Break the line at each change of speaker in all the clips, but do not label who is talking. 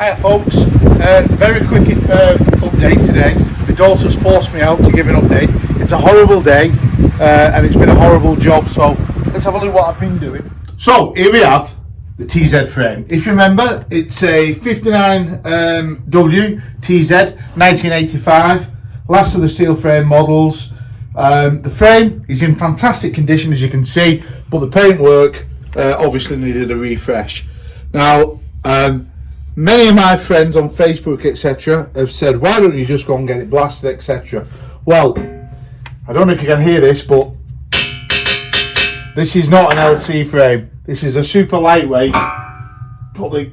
Hiya folks, very quick update today. My daughter's forced me out to give an update. It's a horrible day and it's been a horrible job, so let's have a look at what I've been doing. So here we have the TZ frame. If you remember, it's a 59W TZ 1985, last of the steel frame models. The frame is in fantastic condition, as you can see, but the paintwork obviously needed a refresh. Now, many of my friends on Facebook, etc., have said, why don't you just go and get it blasted, etc. Well, I don't know if you can hear this, but this is not an LC frame. This is a super lightweight, probably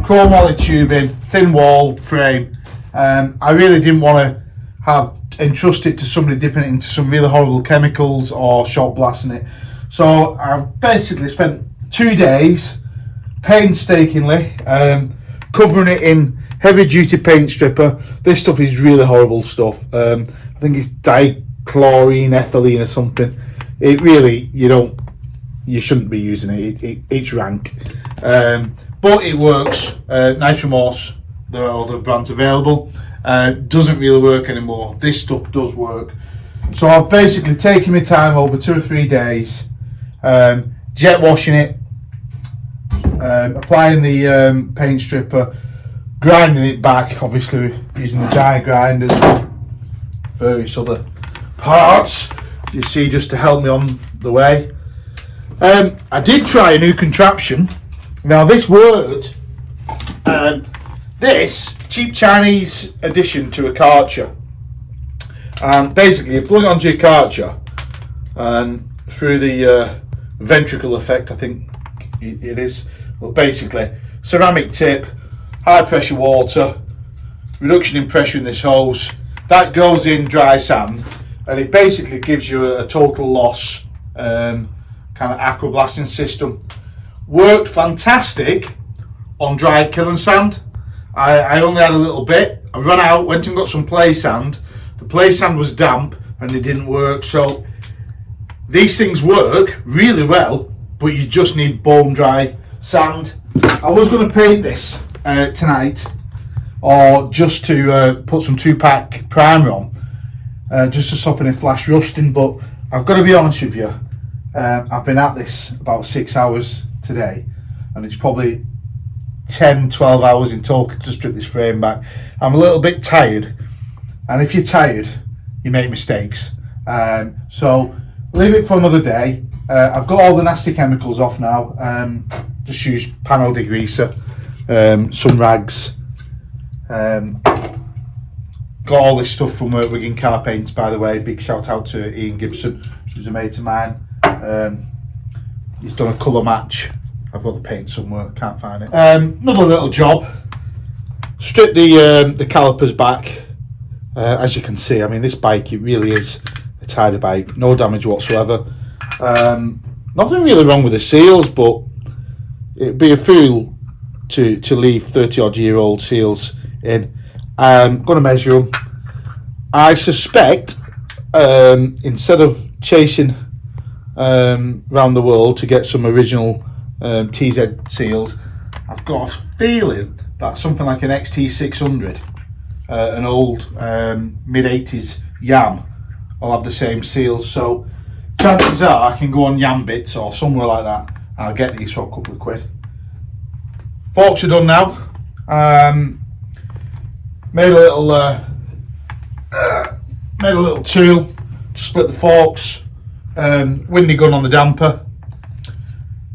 chrome poly tubing, thin walled frame. I really didn't want to entrust it to somebody dipping it into some really horrible chemicals or shot blasting it. So I've basically spent 2 days painstakingly covering it in heavy duty paint stripper. This stuff is really horrible stuff. I think it's dichlorine ethylene or something. It really, you shouldn't be using it. It's rank, but it works. Nice Remorse, there are other brands available. Doesn't really work anymore. This stuff does work. So I've basically taken my time over 2 or 3 days, jet washing it, applying the paint stripper, grinding it back, obviously using the die grinders, various other parts, you see, just to help me on the way. I did try a new contraption. Now this worked. This cheap Chinese addition to a Karcher, and basically you plug it onto your Karcher, and through the ventricle effect, I think it is, well, basically ceramic tip, high pressure water, reduction in pressure in this hose, that goes in dry sand, and it basically gives you a total loss kind of aqua blasting system. Worked fantastic on dried kiln sand. I only had a little bit. I ran out, went and got some play sand. The play sand was damp and it didn't work. So these things work really well, but you just need bone dry sand. I was going to paint this tonight, or just to put some 2-pack primer on, just to stop any flash rusting, but I've got to be honest with you, I've been at this about 6 hours today, and it's probably 10-12 hours in total to strip this frame back. I'm a little bit tired, and if you're tired you make mistakes, so leave it for another day. I've got all the nasty chemicals off now. Just use panel degreaser, some rags, got all this stuff from Wigan Car Paints, by the way. Big shout out to Ian Gibson, who's a mate of mine. He's done a colour match. I've got the paint somewhere, can't find it. Another little job. Strip the calipers back. As you can see, I mean, this bike, it really is a tidy bike, no damage whatsoever. Nothing really wrong with the seals, but it'd be a fool to leave 30-odd-year-old seals in. I'm going to measure them. I suspect, instead of chasing around the world to get some original TZ seals, I've got a feeling that something like an XT600, an old mid-80s Yam, will have the same seals. So chances are I can go on Yam Bits or somewhere like that, and I'll get these for a couple of quid. Forks are done now. Made a little tool to split the forks. Windy gun on the damper.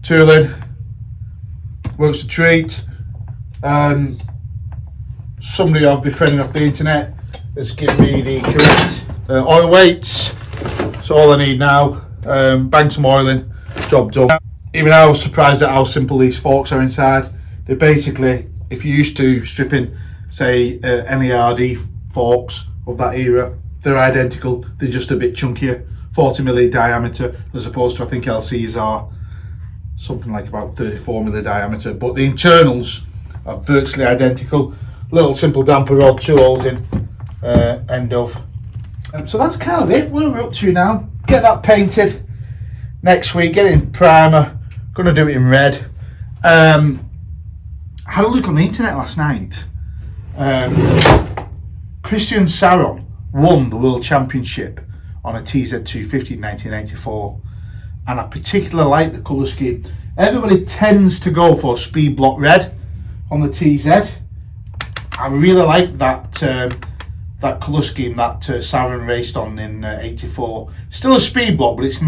Tooling works a treat. Somebody I've befriended off the internet has given me the correct oil weights, so all I need now, bang some oil in, job done. Even I was surprised at how simple these forks are inside. They're basically, if you're used to stripping, say, NERD forks of that era, they're identical. They're just a bit chunkier, 40mm diameter, as opposed to, I think LCs are something like about 34mm diameter, but the internals are virtually identical. Little simple damper rod, 2 holes in, end of. So that's kind of it. Where we're up to now. Get that painted next week, get it in primer. Gonna do it in red. had a look on the internet last night. Christian Saron won the World Championship on a TZ250 in 1984, and I particularly like the colour scheme. Everybody tends to go for speed block red on the TZ. I really like that that colour scheme that Saron raced on in '84. Still a speed block, but it's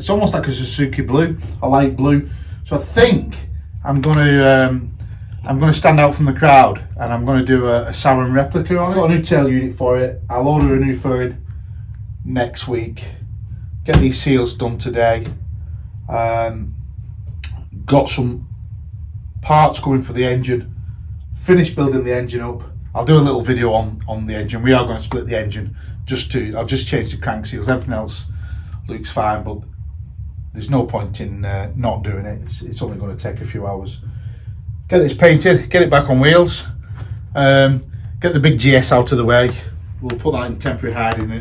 almost like a Suzuki blue, a light blue. So I think I'm gonna stand out from the crowd, and I'm gonna do a Saron replica on it. I've got a new tail unit for it. I'll order a new fairing next week. Get these seals done today. Got some parts coming for the engine. Finished building the engine up. I'll do a little video on the engine. We are going to split the engine. I'll just change the crank seals. Everything else looks fine, but there's no point in not doing it. It's only going to take a few hours. Get this painted, get it back on wheels, get the big GS out of the way. We'll put that in temporary hiding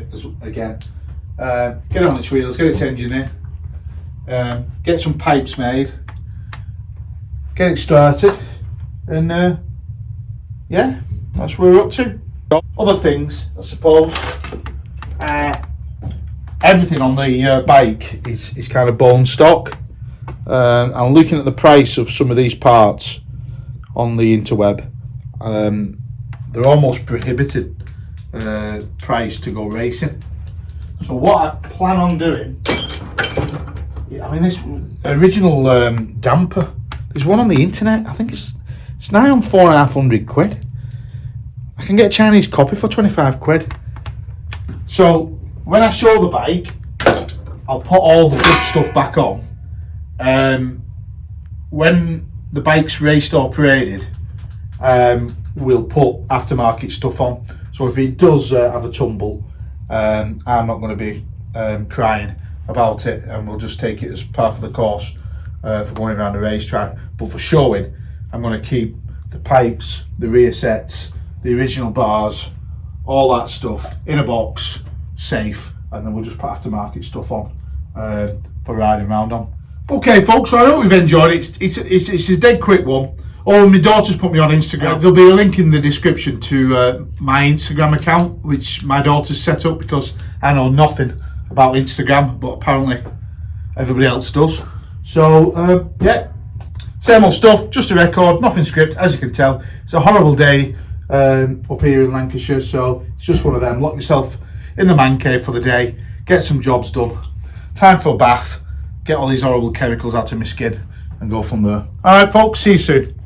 again. Get it on its wheels, get its engine in, get some pipes made, get it started, and yeah, that's where we're up to. Other things, I suppose, everything on the bike is kind of bone stock. I'm looking at the price of some of these parts on the interweb. They're almost prohibited price to go racing. So what I plan on doing, I mean, this original damper, there's one on the internet. I think it's nigh on £450. I can get a Chinese copy for 25 quid. So when I show the bike, I'll put all the good stuff back on. When the bike's raced or paraded, we'll put aftermarket stuff on. So if it does have a tumble, I'm not going to be crying about it, and we'll just take it as part of the course for going around the racetrack. But for showing, I'm going to keep the pipes, the rear sets, the original bars, all that stuff in a box, safe, and then we'll just put aftermarket stuff on for riding around on. Okay, folks, so I hope we've enjoyed it. It's a dead quick one. Oh, my daughter's put me on Instagram. There'll be a link in the description to my Instagram account, which my daughter's set up, because I know nothing about Instagram, but apparently everybody else does. So, yeah, same old stuff, just a record, nothing script, as you can tell. It's a horrible day up here in Lancashire, so it's just one of them. Lock yourself in the man cave for the day, get some jobs done. Time for a bath, get all these horrible chemicals out of my skin, and go from there. Alright folks, see you soon.